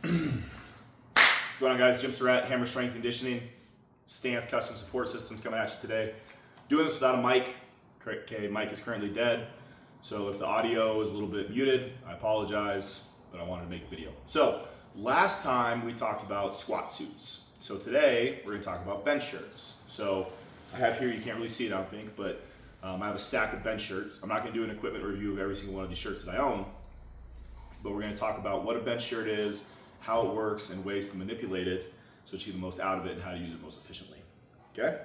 What's going on, guys? Jim Surratt, Hammer Strength and Conditioning, Stance Custom Support Systems coming at you today. Doing this without a mic. Okay, mic is currently dead, so if the audio is a little bit muted, I apologize, but I wanted to make a video. So last time we talked about squat suits. So today we're going to talk about bench shirts. So I have here, you can't really see it, I don't think, but I have a stack of bench shirts. I'm not going to do an equipment review of every single one of these shirts that I own, but we're going to talk about what a bench shirt is, how it works, and ways to manipulate it so that you get the most out of it and how to use it most efficiently. Okay?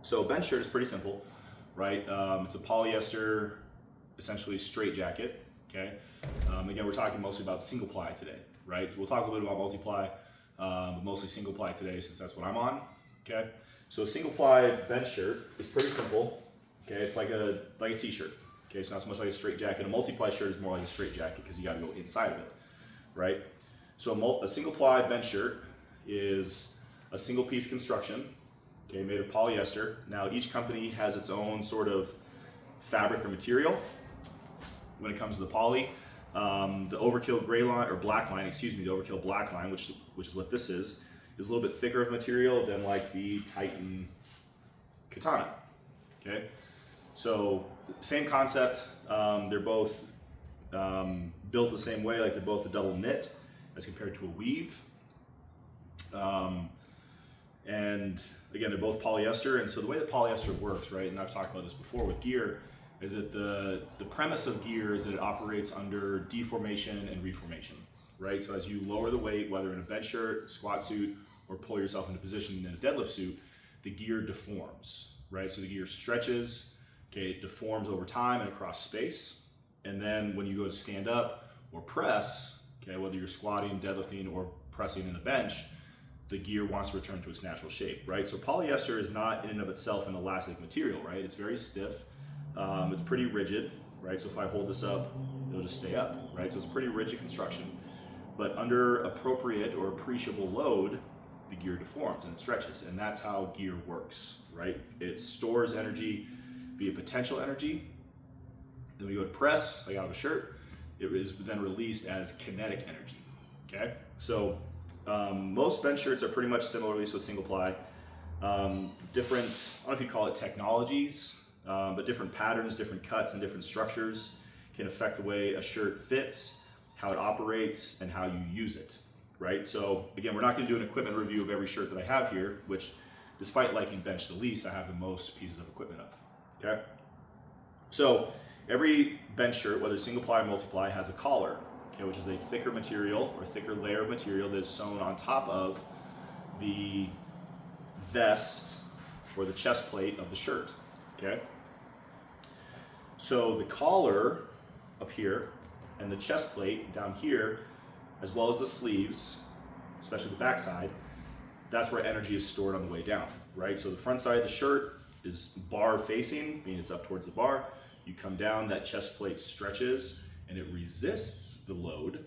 So a bench shirt is pretty simple, right? It's a polyester, essentially straight jacket. Okay? Again, we're talking mostly about single ply today, right? So we'll talk a little bit about multi-ply, but mostly single ply today since that's what I'm on. Okay? So a single ply bench shirt is pretty simple. Okay? It's like a t-shirt. Okay? So not so much like a straight jacket. A multi-ply shirt is more like a straight jacket because you got to go inside of it, right? So a single ply bench shirt is a single piece construction, okay, made of polyester. Now each company has its own sort of fabric or material when it comes to the poly. The Overkill gray line, or black line, excuse me, the Overkill black line, which is what this is a little bit thicker of material than like the Titan Katana, okay? So same concept, they're both built the same way, like they're both a double knit as compared to a weave. And again, they're both polyester. And so the way that polyester works, right, and I've talked about this before with gear, is that the premise of gear is that it operates under deformation and reformation, right? So as you lower the weight, whether in a bench shirt, squat suit, or pull yourself into position in a deadlift suit, the gear deforms, right? So the gear stretches, okay, it deforms over time and across space. And then when you go to stand up or press, okay, whether you're squatting, deadlifting, or pressing in a bench, the gear wants to return to its natural shape, right? So polyester is not in and of itself an elastic material, right? It's very stiff, it's pretty rigid, right? So if I hold this up, it'll just stay up, right? So it's a pretty rigid construction, but under appropriate or appreciable load, the gear deforms and it stretches, and that's how gear works, right? It stores energy via potential energy. Then we go to press, like out of a shirt, it is then released as kinetic energy, okay? So most bench shirts are pretty much similar, at least with single ply. Different, I don't know if you call it technologies, but different patterns, different cuts, and different structures can affect the way a shirt fits, how it operates, and how you use it, right? So again, we're not gonna do an equipment review of every shirt that I have here, which despite liking bench the least, I have the most pieces of equipment of, okay? So every bench shirt, whether single ply or multi-ply, has a collar, okay, which is a thicker material or thicker layer of material that is sewn on top of the vest or the chest plate of the shirt, okay? So the collar up here and the chest plate down here, as well as the sleeves, especially the back side, that's where energy is stored on the way down, right? So the front side of the shirt is bar facing, meaning it's up towards the bar. You come down, that chest plate stretches and it resists the load,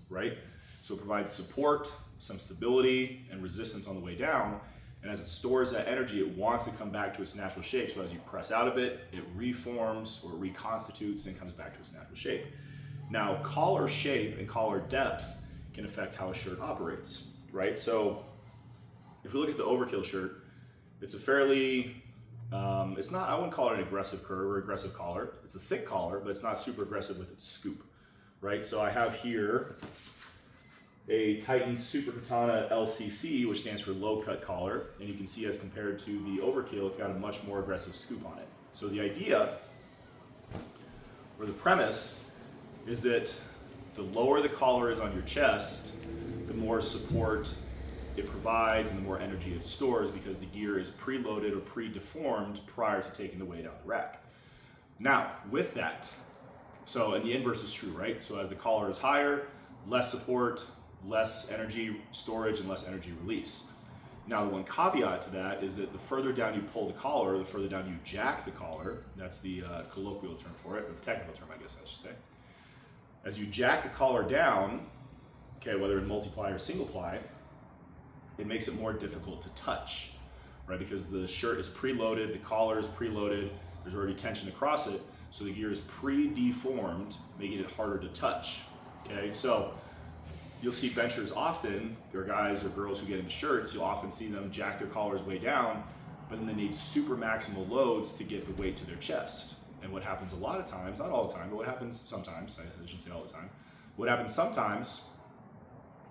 right? So it provides support, some stability, and resistance on the way down. And as it stores that energy, it wants to come back to its natural shape. So as you press out of it, it reforms or reconstitutes and comes back to its natural shape. Now, collar shape and collar depth can affect how a shirt operates, right? So if we look at the Overkill shirt, it's a fairly, it's not, I wouldn't call it an aggressive curve or aggressive collar. It's a thick collar, but it's not super aggressive with its scoop, right? So I have here a Titan Super Katana LCC, which stands for low cut collar. And you can see as compared to the Overkill, it's got a much more aggressive scoop on it. So the idea, or the premise, is that the lower the collar is on your chest, the more support it provides and the more energy it stores because the gear is preloaded or pre-deformed prior to taking the weight out of the rack. Now, with that, so, and the inverse is true, right? So as the collar is higher, less support, less energy storage, and less energy release. Now, the one caveat to that is that the further down you pull the collar, the further down you jack the collar, that's the colloquial term for it, or the technical term, I guess I should say. As you jack the collar down, okay, whether in multi-ply or single ply, it makes it more difficult to touch, right? Because the shirt is preloaded, the collar is preloaded, there's already tension across it, so the gear is pre-deformed, making it harder to touch, okay? So you'll see benchers often, or guys or girls who get into shirts, you'll often see them jack their collars way down, but then they need super maximal loads to get the weight to their chest. And what happens a lot of times, not all the time, but what happens sometimes, I shouldn't say all the time, what happens sometimes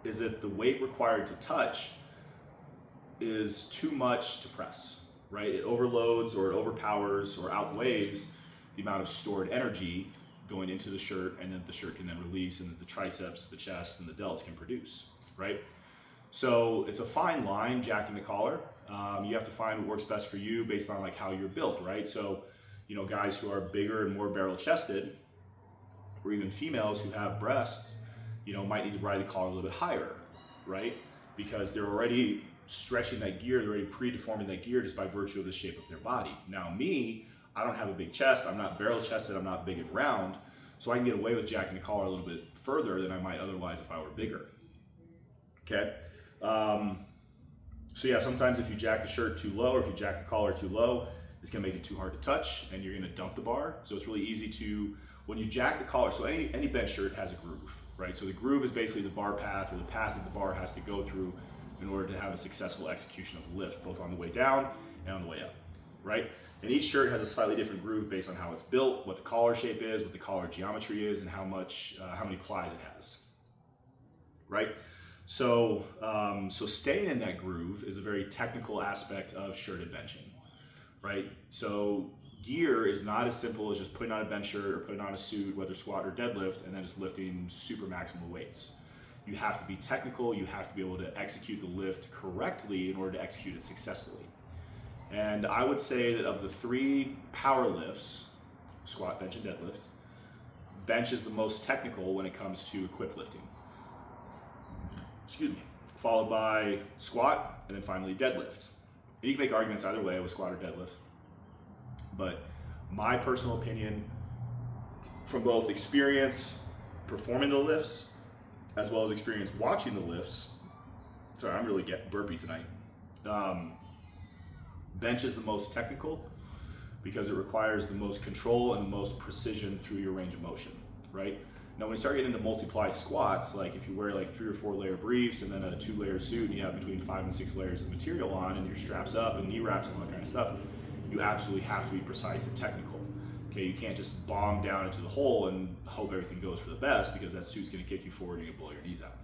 is that the weight required to touch is too much to press, right? It overloads or it overpowers or outweighs the amount of stored energy going into the shirt, and then the shirt can then release, and the triceps, the chest, and the delts can produce, right? So it's a fine line, jacking the collar. You have to find what works best for you based on like how you're built, right? So, you know, guys who are bigger and more barrel chested, or even females who have breasts, you know, might need to ride the collar a little bit higher, right? Because they're already stretching that gear, they're already pre-deforming that gear just by virtue of the shape of their body. Now me, I don't have a big chest, I'm not barrel chested, I'm not big and round, so I can get away with jacking the collar a little bit further than I might otherwise if I were bigger, okay? So yeah, sometimes if you jack the shirt too low, or if you jack the collar too low, it's gonna make it too hard to touch, and you're gonna dump the bar. So it's really easy to, when you jack the collar, so any bench shirt has a groove, right? So the groove is basically the bar path, or the path that the bar has to go through in order to have a successful execution of the lift, both on the way down and on the way up, right? And each shirt has a slightly different groove based on how it's built, what the collar shape is, what the collar geometry is, and how many plies it has, right? So, so staying in that groove is a very technical aspect of shirted benching, right? So gear is not as simple as just putting on a bench shirt or putting on a suit, whether squat or deadlift, and then just lifting super maximal weights. You have to be technical, you have to be able to execute the lift correctly in order to execute it successfully. And I would say that of the 3 power lifts, squat, bench, and deadlift, bench is the most technical when it comes to equipped lifting. Excuse me. Followed by squat, and then finally deadlift. And you can make arguments either way with squat or deadlift. But my personal opinion, from both experience performing the lifts, as well as experience watching the lifts, sorry, I'm really getting burpy tonight. Bench is the most technical because it requires the most control and the most precision through your range of motion, right? Now, when you start getting into multiply squats, like if you wear like 3 or 4 layer briefs and then a 2-layer suit and you have between 5 and 6 layers of material on and your straps up and knee wraps and all that kind of stuff, you absolutely have to be precise and technical. Okay, you can't just bomb down into the hole and hope everything goes for the best, because that suit's gonna kick you forward and you're gonna blow your knees out,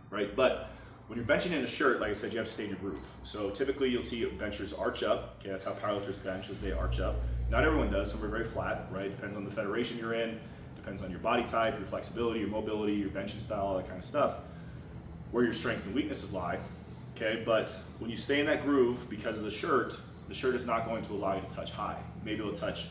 right? But when you're benching in a shirt, like I said, you have to stay in your groove. So typically you'll see benchers arch up. Okay, that's how powerlifters bench, as they arch up. Not everyone does, some are very flat, right? Depends on the federation you're in, depends on your body type, your flexibility, your mobility, your benching style, all that kind of stuff, where your strengths and weaknesses lie, okay? But when you stay in that groove, because of the shirt is not going to allow you to touch high. Maybe it'll touch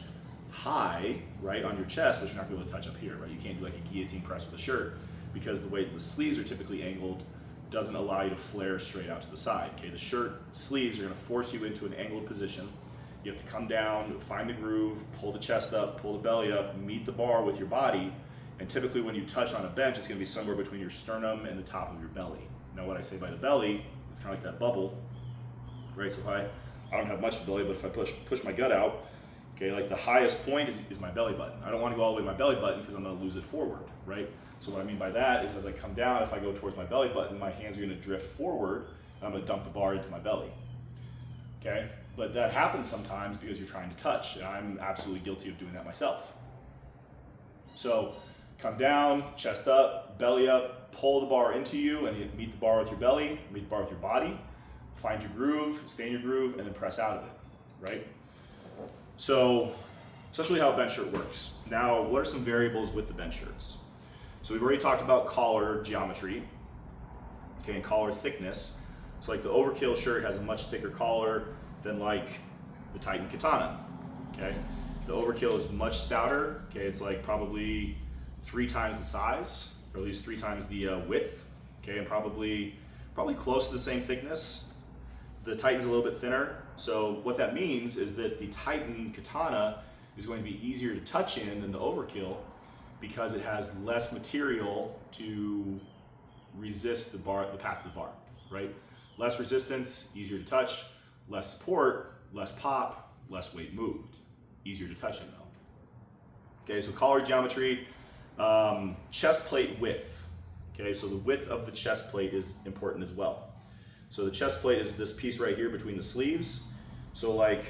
high, right, on your chest, but you're not going to be able to touch up here, right? You can't do like a guillotine press with a shirt, because the way the sleeves are typically angled doesn't allow you to flare straight out to the side, okay? The shirt sleeves are gonna force you into an angled position. You have to come down, find the groove, pull the chest up, pull the belly up, meet the bar with your body, and typically when you touch on a bench, it's gonna be somewhere between your sternum and the top of your belly. Now what I say by the belly, it's kind of like that bubble, right? So if I don't have much of a belly, but if I push my gut out, okay, like the highest point is my belly button. I don't wanna go all the way to my belly button because I'm gonna lose it forward, right? So what I mean by that is as I come down, if I go towards my belly button, my hands are gonna drift forward, and I'm gonna dump the bar into my belly, okay? But that happens sometimes because you're trying to touch, and I'm absolutely guilty of doing that myself. So come down, chest up, belly up, pull the bar into you, and you meet the bar with your belly, meet the bar with your body, find your groove, stay in your groove, and then press out of it, right? So that's really how a bench shirt works. Now, what are some variables with the bench shirts? So we've already talked about collar geometry, okay, and collar thickness. So like the Overkill shirt has a much thicker collar than like the Titan Katana, okay? The Overkill is much stouter, okay? It's like probably 3 times the size, or at least 3 times the width, okay? And probably close to the same thickness. The Titan's a little bit thinner. So what that means is that the Titan Katana is going to be easier to touch in than the Overkill, because it has less material to resist the path of the bar, right? Less resistance, easier to touch, less support, less pop, less weight moved. Easier to touch in though. Okay, so collar geometry, chest plate width. Okay, so the width of the chest plate is important as well. So the chest plate is this piece right here between the sleeves. So like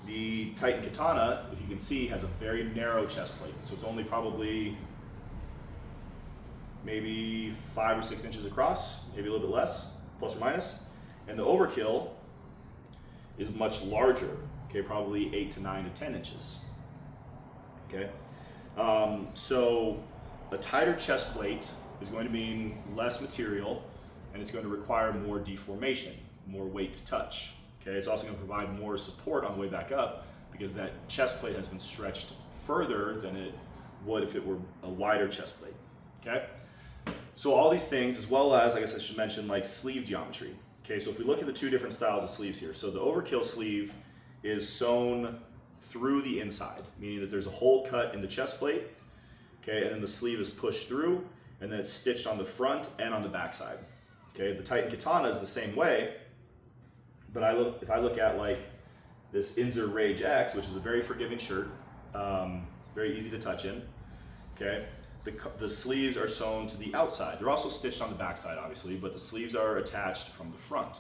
the Titan Katana, if you can see, has a very narrow chest plate. So it's only probably maybe 5 or 6 inches across, maybe a little bit less, plus or minus. And the Overkill is much larger, okay, probably 8 to 9 to 10 inches. Okay, so a tighter chest plate is going to mean less material, and it's going to require more deformation, more weight to touch. Okay, it's also going to provide more support on the way back up because that chest plate has been stretched further than it would if it were a wider chest plate. Okay, so all these things, as well as, I guess I should mention, like sleeve geometry. Okay, so if we look at the two different styles of sleeves here, so the Overkill sleeve is sewn through the inside, meaning that there's a hole cut in the chest plate, okay, and then the sleeve is pushed through, and then it's stitched on the front and on the back side. Okay, the Titan Katana is the same way, but if I look at like this Inzer Rage X, which is a very forgiving shirt, very easy to touch in, okay, the sleeves are sewn to the outside. They're also stitched on the back side, obviously, but the sleeves are attached from the front.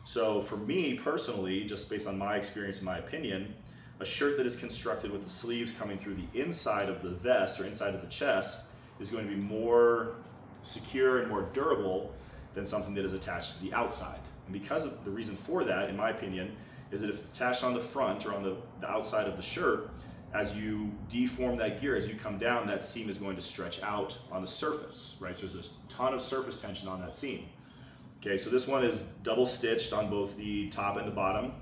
So for me personally, just based on my experience and my opinion, a shirt that is constructed with the sleeves coming through the inside of the vest or inside of the chest is going to be more secure and more durable than something that is attached to the outside. And because of the reason for that, in my opinion, is that if it's attached on the front or on the outside of the shirt, as you deform that gear, as you come down, that seam is going to stretch out on the surface, right? So there's a ton of surface tension on that seam. Okay, so this one is double stitched on both the top and the bottom,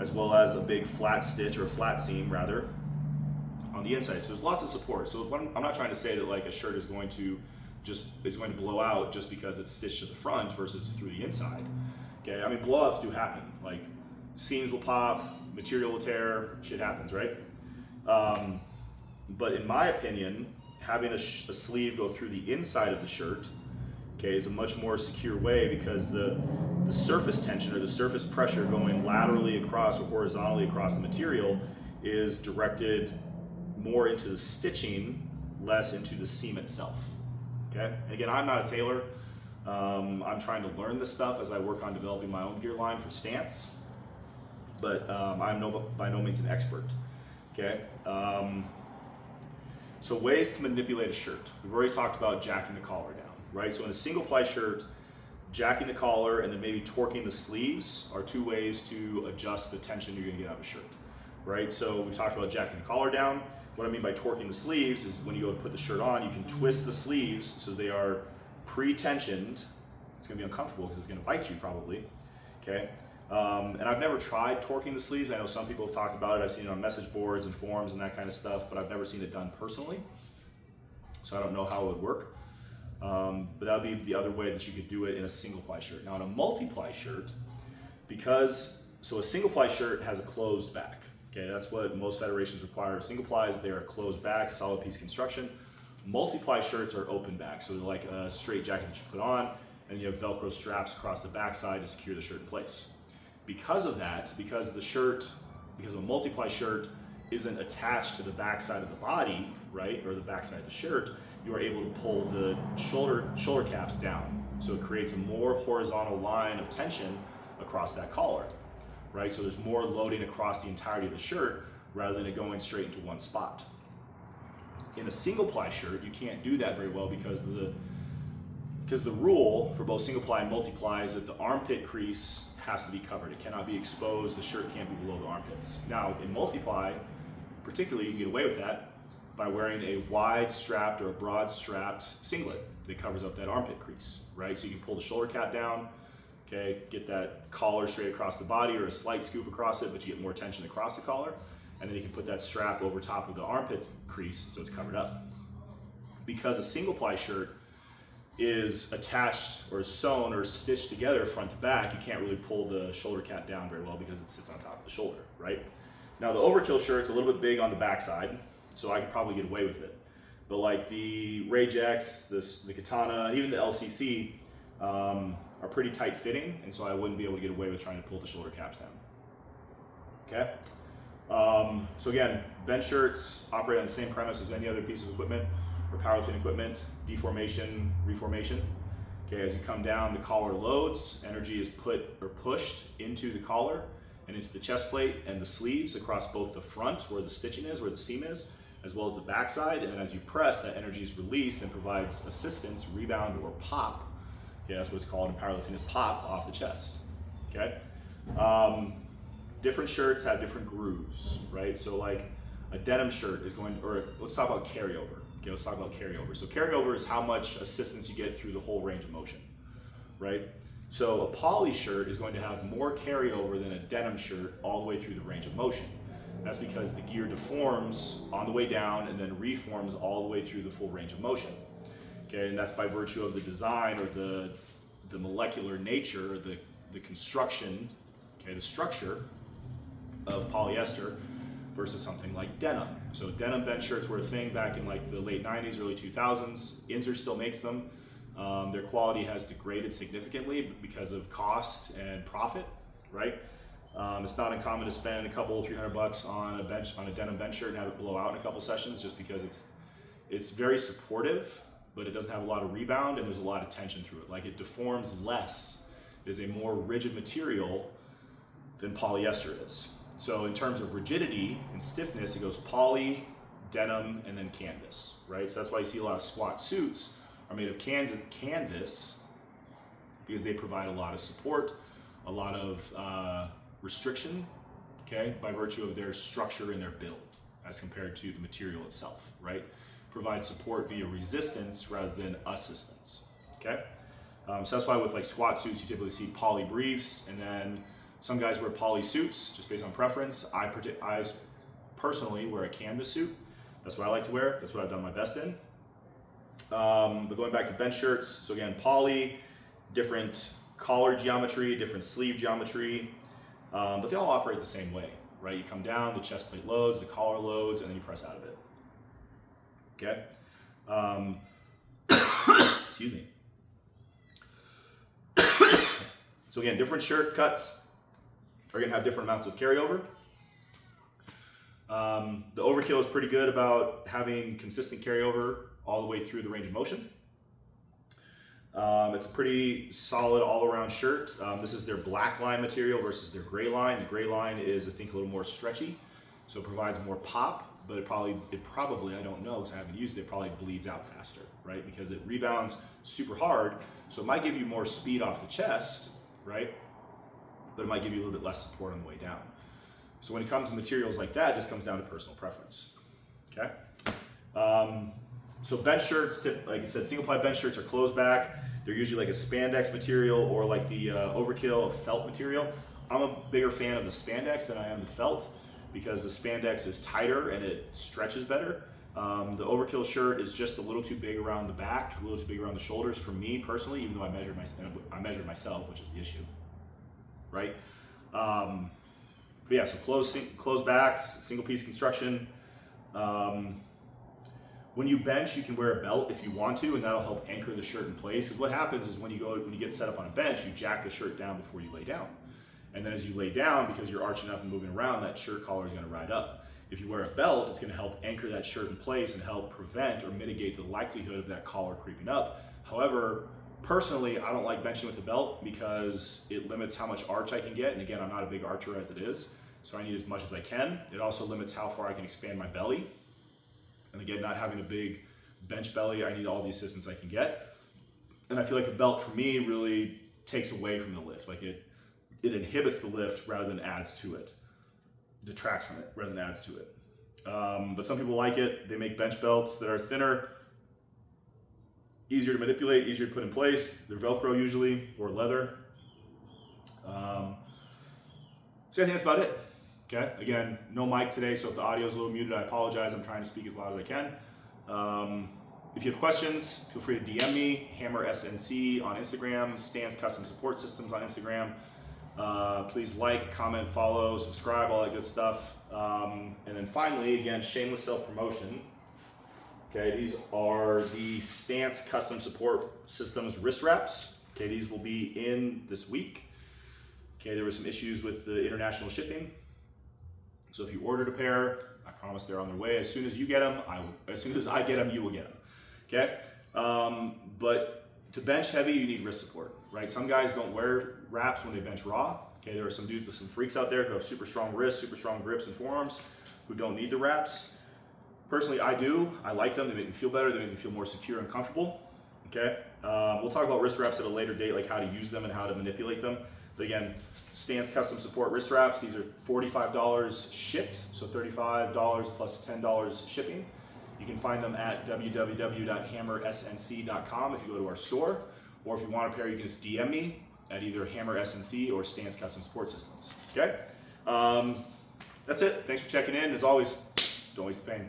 as well as a big flat stitch, or a flat seam rather, on the inside. So there's lots of support. So I'm not trying to say that like a shirt is going to blow out just because it's stitched to the front versus through the inside. Okay, I mean, blowouts do happen. Like seams will pop, material will tear, shit happens, right? But in my opinion, having a sleeve go through the inside of the shirt, okay, is a much more secure way because the surface tension or the surface pressure going laterally across or horizontally across the material is directed more into the stitching, less into the seam itself. Okay, and again, I'm not a tailor. I'm trying to learn this stuff as I work on developing my own gear line for Stance, but I'm by no means an expert. Okay, so ways to manipulate a shirt. We've already talked about jacking the collar down, right? So in a single ply shirt, jacking the collar and then maybe torquing the sleeves are two ways to adjust the tension you're going to get out of a shirt, right? So we've talked about jacking the collar down. What I mean by torquing the sleeves is when you go to put the shirt on, you can twist the sleeves so they are pre-tensioned. It's going to be uncomfortable because it's going to bite you probably, okay? And I've never tried torquing the sleeves. I know some people have talked about it. I've seen it on message boards and forums and that kind of stuff, but I've never seen it done personally. So I don't know how it would work. But that would be the other way that you could do it in a single ply shirt. Now in a multi-ply shirt, so a single ply shirt has a closed back. Okay, that's what most federations require. Single plies, they are closed back, solid piece construction. Multi-ply shirts are open back, so they're like a straight jacket that you put on, and you have Velcro straps across the backside to secure the shirt in place. Because of that, because a multi-ply shirt isn't attached to the backside of the body, right, or the backside of the shirt, you are able to pull the shoulder caps down. So it creates a more horizontal line of tension across that collar, right? So there's more loading across the entirety of the shirt rather than it going straight into one spot. In a single ply shirt, you can't do that very well because the rule for both single ply and multi-ply is that the armpit crease has to be covered. It cannot be exposed. The shirt can't be below the armpits. Now, in multi-ply, particularly, you can get away with that by wearing a wide strapped or a broad strapped singlet that covers up that armpit crease, right? So you can pull the shoulder cap down, okay, get that collar straight across the body or a slight scoop across it, but you get more tension across the collar, and then you can put that strap over top of the armpit crease so it's covered up. Because a single ply shirt is attached or sewn or stitched together front to back, you can't really pull the shoulder cap down very well because it sits on top of the shoulder, right? Now the Overkill shirt's a little bit big on the backside, so I could probably get away with it. But like the Rage X, the Katana, and even the LCC are pretty tight fitting, and so I wouldn't be able to get away with trying to pull the shoulder caps down. Okay? So again, bench shirts operate on the same premise as any other piece of equipment. or powerlifting equipment, deformation, reformation. Okay, as you come down, the collar loads, energy is put or pushed into the collar and into the chest plate and the sleeves across both the front where the stitching is, where the seam is, as well as the backside. And then as you press, that energy is released and provides assistance, rebound, or pop. Okay, that's what it's called in powerlifting, is pop off the chest. Okay, different shirts have different grooves, right? So like a denim shirt is going, or let's talk about carryover. Okay, let's talk about carryover. So carryover is how much assistance you get through the whole range of motion, right? So a poly shirt is going to have more carryover than a denim shirt all the way through the range of motion. That's because the gear deforms on the way down and then reforms all the way through the full range of motion. Okay, and that's by virtue of the design or the molecular nature, the construction, okay, the structure of polyester versus something like denim. So denim bench shirts were a thing back in like the late 90s, early 2000s. Inzer still makes them. Their quality has degraded significantly because of cost and profit, right? It's not uncommon to spend a couple, $300 on a denim bench shirt and have it blow out in a couple sessions, just because it's very supportive, but it doesn't have a lot of rebound and there's a lot of tension through it. Like, it deforms less. It is a more rigid material than polyester is. So in terms of rigidity and stiffness, it goes poly, denim, and then canvas, right? So that's why you see a lot of squat suits are made of canvas, because they provide a lot of support, a lot of restriction, okay, by virtue of their structure and their build as compared to the material itself, right? Provide support via resistance rather than assistance, okay? So that's why with like squat suits, you typically see poly briefs, and then some guys wear poly suits just based on preference. I personally wear a canvas suit. That's what I like to wear. That's what I've done my best in. But going back to bench shirts, so again, poly, different collar geometry, different sleeve geometry, but they all operate the same way, right? You come down, the chest plate loads, the collar loads, and then you press out of it. Okay? Excuse me. So again, different shirt cuts are going to have different amounts of carryover. The Overkill is pretty good about having consistent carryover all the way through the range of motion. It's a pretty solid all-around shirt. This is their black line material versus their gray line. The gray line is, I think, a little more stretchy, so it provides more pop, but it probably, I don't know because I haven't used it, probably bleeds out faster, right? Because it rebounds super hard, so it might give you more speed off the chest, right? But it might give you a little bit less support on the way down. So when it comes to materials like that, it just comes down to personal preference, okay? So bench shirts, like I said, single ply bench shirts are closed back. They're usually like a spandex material or like the Overkill felt material. I'm a bigger fan of the spandex than I am the felt, because the spandex is tighter and it stretches better. The Overkill shirt is just a little too big around the back, a little too big around the shoulders for me personally, even though I measured myself, which is the issue, right? But yeah, so closed backs, single piece construction. When you bench, you can wear a belt if you want to, and that'll help anchor the shirt in place. Because what happens is when you get set up on a bench, you jack the shirt down before you lay down. And then as you lay down, because you're arching up and moving around, that shirt collar is going to ride up. If you wear a belt, it's going to help anchor that shirt in place and help prevent or mitigate the likelihood of that collar creeping up. However, personally, I don't like benching with a belt because it limits how much arch I can get. And again, I'm not a big archer as it is, so I need as much as I can. It also limits how far I can expand my belly. And again, not having a big bench belly, I need all the assistance I can get. And I feel like a belt for me really takes away from the lift. Like it inhibits the lift rather than adds to it. Detracts from it rather than adds to it. But some people like it. They make bench belts that are thinner, easier to manipulate, easier to put in place. They're Velcro usually, or leather. So I think that's about it. Okay, again, no mic today, so if the audio is a little muted, I apologize. I'm trying to speak as loud as I can. If you have questions, feel free to DM me, Hammer SNC on Instagram, Stance Custom Support Systems on Instagram. Please like, comment, follow, subscribe, all that good stuff. And then finally, again, shameless self-promotion. Okay, these are the Stance Custom Support Systems wrist wraps. Okay, these will be in this week. Okay, there were some issues with the international shipping. So if you ordered a pair, I promise they're on their way. As soon as you get them, as soon as I get them, you will get them. okay? But to bench heavy, you need wrist support, right? Some guys don't wear wraps when they bench raw, okay? There are some dudes, some freaks out there who have super strong wrists, super strong grips and forearms who don't need the wraps. Personally, I do. I like them. They make me feel better. They make me feel more secure and comfortable, okay? We'll talk about wrist wraps at a later date, like how to use them and how to manipulate them. But again, Stance Custom Support wrist wraps, these are $45 shipped, so $35 plus $10 shipping. You can find them at www.hammersnc.com if you go to our store, or if you want a pair, you can just DM me at either Hammer SNC or Stance Custom Support Systems, okay? That's it. Thanks for checking in. As always, don't waste the pain.